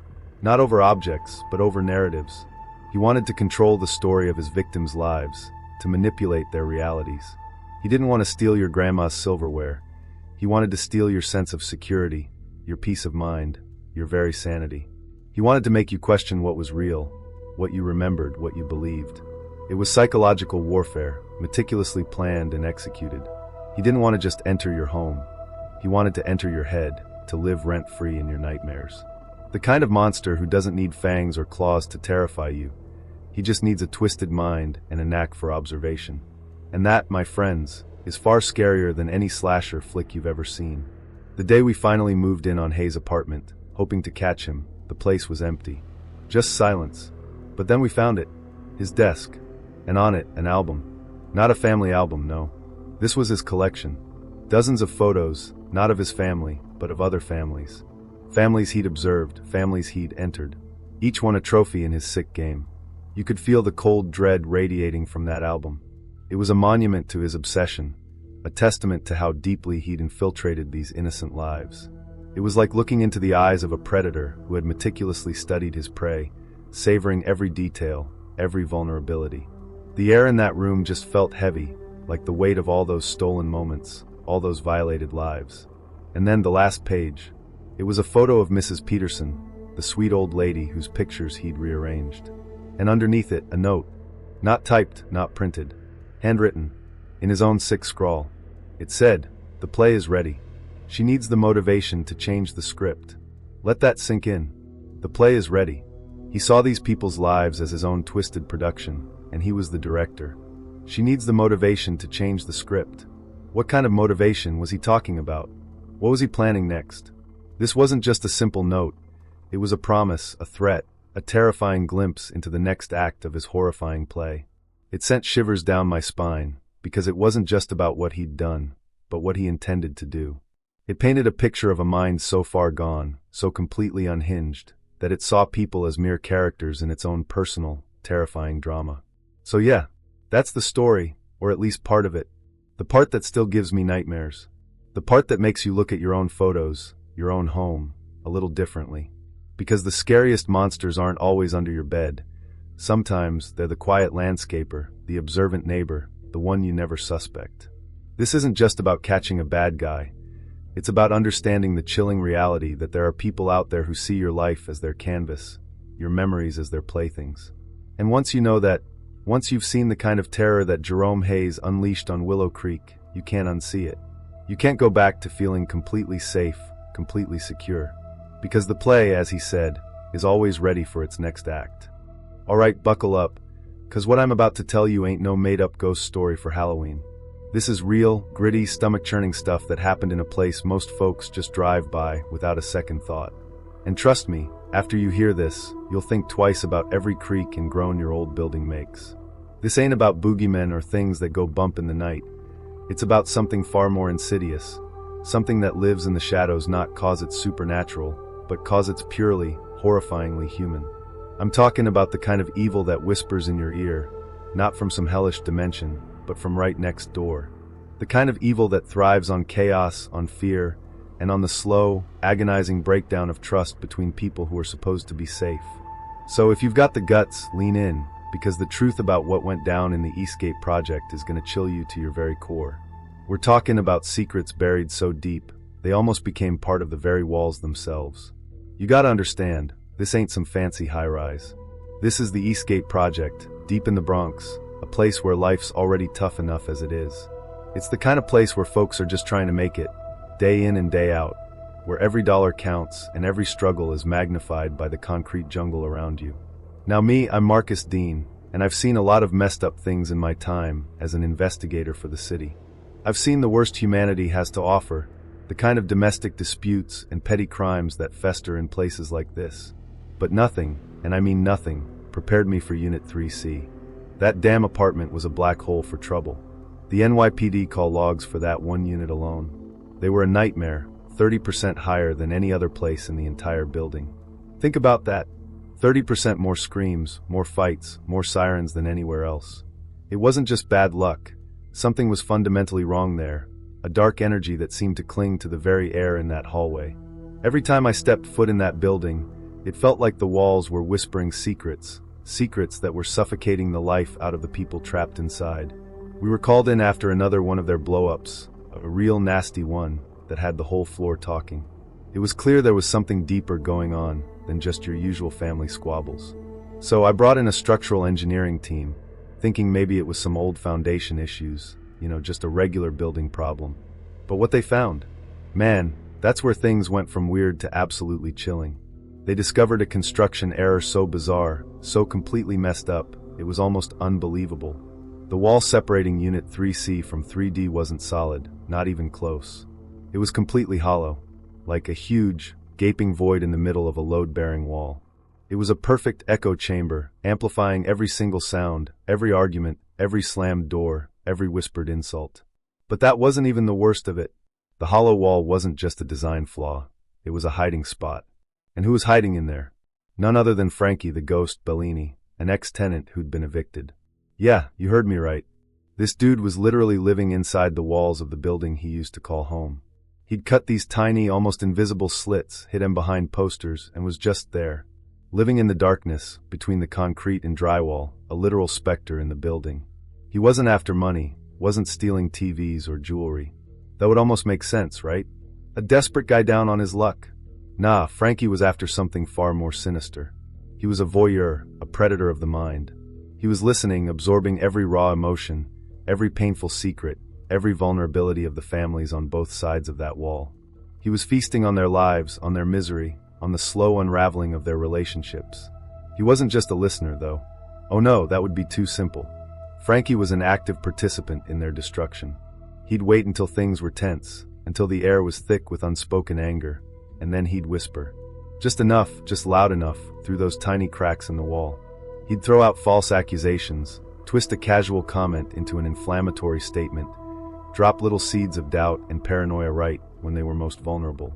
Not over objects, but over narratives. He wanted to control the story of his victims' lives, to manipulate their realities. He didn't want to steal your grandma's silverware. He wanted to steal your sense of security, your peace of mind, your very sanity. He wanted to make you question what was real, what you remembered, what you believed. It was psychological warfare, meticulously planned and executed. He didn't want to just enter your home. He wanted to enter your head, to live rent-free in your nightmares. The kind of monster who doesn't need fangs or claws to terrify you. He just needs a twisted mind and a knack for observation. And that, my friends, is far scarier than any slasher flick you've ever seen. The day we finally moved in on Hayes' apartment, hoping to catch him, the place was empty. Just silence. But then we found it. His desk. And on it, an album. Not a family album, no. This was his collection. Dozens of photos, not of his family, but of other families. Families he'd observed, families he'd entered. Each one a trophy in his sick game. You could feel the cold dread radiating from that album. It was a monument to his obsession, a testament to how deeply he'd infiltrated these innocent lives. It was like looking into the eyes of a predator who had meticulously studied his prey, savoring every detail, every vulnerability. The air in that room just felt heavy, like the weight of all those stolen moments, all those violated lives. And then the last page. It was a photo of Mrs. Peterson, the sweet old lady whose pictures he'd rearranged. And underneath it, a note. Not typed, not printed. Handwritten, in his own sick scrawl. It said, "The play is ready. She needs the motivation to change the script." Let that sink in. The play is ready. He saw these people's lives as his own twisted production, and he was the director. She needs the motivation to change the script. What kind of motivation was he talking about? What was he planning next? This wasn't just a simple note. It was a promise, a threat, a terrifying glimpse into the next act of his horrifying play. It sent shivers down my spine, because it wasn't just about what he'd done, but what he intended to do. It painted a picture of a mind so far gone, so completely unhinged, that it saw people as mere characters in its own personal, terrifying drama. So yeah, that's the story, or at least part of it. The part that still gives me nightmares. The part that makes you look at your own photos, your own home, a little differently. Because the scariest monsters aren't always under your bed. Sometimes they're the quiet landscaper, the observant neighbor, the one you never suspect. This isn't just about catching a bad guy. It's about understanding the chilling reality that there are people out there who see your life as their canvas, your memories as their playthings. And once you know that, once you've seen the kind of terror that Jerome Hayes unleashed on Willow Creek, you can't unsee it. You can't go back to feeling completely safe, completely secure. Because the play, as he said, is always ready for its next act. Alright, buckle up, cause what I'm about to tell you ain't no made-up ghost story for Halloween. This is real, gritty, stomach-churning stuff that happened in a place most folks just drive by without a second thought. And trust me, after you hear this, you'll think twice about every creak and groan your old building makes. This ain't about boogeymen or things that go bump in the night. It's about something far more insidious, something that lives in the shadows, not cause it's supernatural, but cause it's purely, horrifyingly human. I'm talking about the kind of evil that whispers in your ear, not from some hellish dimension, but from right next door. The kind of evil that thrives on chaos, on fear, and on the slow, agonizing breakdown of trust between people who are supposed to be safe. So if you've got the guts, lean in, because the truth about what went down in the Eastgate Project is going to chill you to your very core. We're talking about secrets buried so deep, they almost became part of the very walls themselves. You gotta understand, this ain't some fancy high-rise. This is the Eastgate Project, deep in the Bronx, a place where life's already tough enough as it is. It's the kind of place where folks are just trying to make it, day in and day out, where every dollar counts and every struggle is magnified by the concrete jungle around you. Now I'm Marcus Dean, and I've seen a lot of messed up things in my time as an investigator for the city. I've seen the worst humanity has to offer, the kind of domestic disputes and petty crimes that fester in places like this. But nothing, and I mean nothing, prepared me for Unit 3C. That damn apartment was a black hole for trouble. The NYPD call logs for that one unit alone. They were a nightmare, 30% higher than any other place in the entire building. Think about that. 30% more screams, more fights, more sirens than anywhere else. It wasn't just bad luck. Something was fundamentally wrong there, a dark energy that seemed to cling to the very air in that hallway. Every time I stepped foot in that building, it felt like the walls were whispering secrets, secrets that were suffocating the life out of the people trapped inside. We were called in after another one of their blow-ups, a real nasty one that had the whole floor talking. It was clear there was something deeper going on than just your usual family squabbles. So I brought in a structural engineering team, thinking maybe it was some old foundation issues, just a regular building problem. But what they found? Man, that's where things went from weird to absolutely chilling. They discovered a construction error so bizarre, so completely messed up, it was almost unbelievable. The wall separating Unit 3C from 3D wasn't solid, not even close. It was completely hollow, like a huge, gaping void in the middle of a load-bearing wall. It was a perfect echo chamber, amplifying every single sound, every argument, every slammed door, every whispered insult. But that wasn't even the worst of it. The hollow wall wasn't just a design flaw. It was a hiding spot. And who was hiding in there? None other than Frankie the Ghost Bellini, an ex-tenant who'd been evicted. Yeah, you heard me right. This dude was literally living inside the walls of the building he used to call home. He'd cut these tiny, almost invisible slits, hid him behind posters, and was just there. Living in the darkness, between the concrete and drywall, a literal specter in the building. He wasn't after money, wasn't stealing TVs or jewelry. That would almost make sense, right? A desperate guy down on his luck. Nah, Frankie was after something far more sinister. He was a voyeur, a predator of the mind. He was listening, absorbing every raw emotion, every painful secret, every vulnerability of the families on both sides of that wall. He was feasting on their lives, on their misery, on the slow unraveling of their relationships. He wasn't just a listener, though. Oh no, that would be too simple. Frankie was an active participant in their destruction. He'd wait until things were tense, until the air was thick with unspoken anger, and then he'd whisper. Just enough, just loud enough, through those tiny cracks in the wall. He'd throw out false accusations, twist a casual comment into an inflammatory statement, drop little seeds of doubt and paranoia right when they were most vulnerable.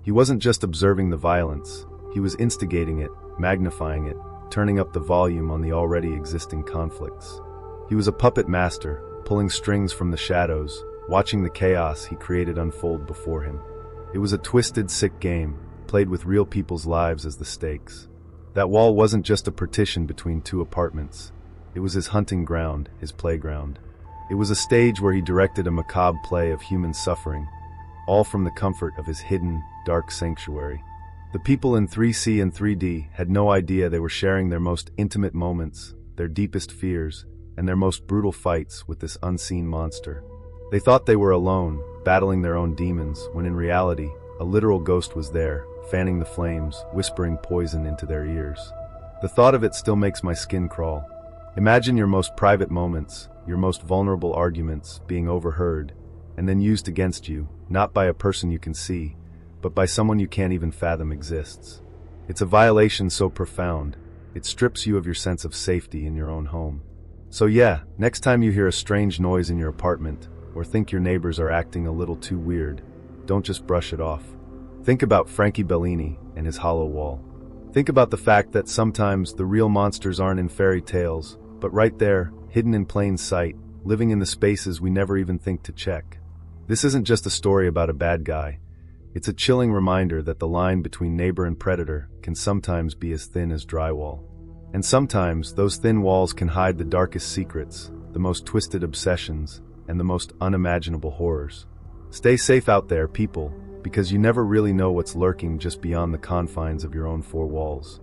He wasn't just observing the violence, he was instigating it, magnifying it, turning up the volume on the already existing conflicts. He was a puppet master, pulling strings from the shadows, watching the chaos he created unfold before him. It was a twisted, sick game, played with real people's lives as the stakes. That wall wasn't just a partition between two apartments. It was his hunting ground, his playground. It was a stage where he directed a macabre play of human suffering, all from the comfort of his hidden, dark sanctuary. The people in 3C and 3D had no idea they were sharing their most intimate moments, their deepest fears, and their most brutal fights with this unseen monster. They thought they were alone, battling their own demons, when in reality, a literal ghost was there, fanning the flames, whispering poison into their ears. The thought of it still makes my skin crawl. Imagine your most private moments, your most vulnerable arguments, being overheard, and then used against you, not by a person you can see, but by someone you can't even fathom exists. It's a violation so profound, it strips you of your sense of safety in your own home. So yeah, next time you hear a strange noise in your apartment, or think your neighbors are acting a little too weird, don't just brush it off. Think about Frankie Bellini and his hollow wall. Think about the fact that sometimes the real monsters aren't in fairy tales, but right there, hidden in plain sight, living in the spaces we never even think to check. This isn't just a story about a bad guy. It's a chilling reminder that the line between neighbor and predator can sometimes be as thin as drywall. And sometimes those thin walls can hide the darkest secrets, the most twisted obsessions, and the most unimaginable horrors. Stay safe out there, people, because you never really know what's lurking just beyond the confines of your own four walls.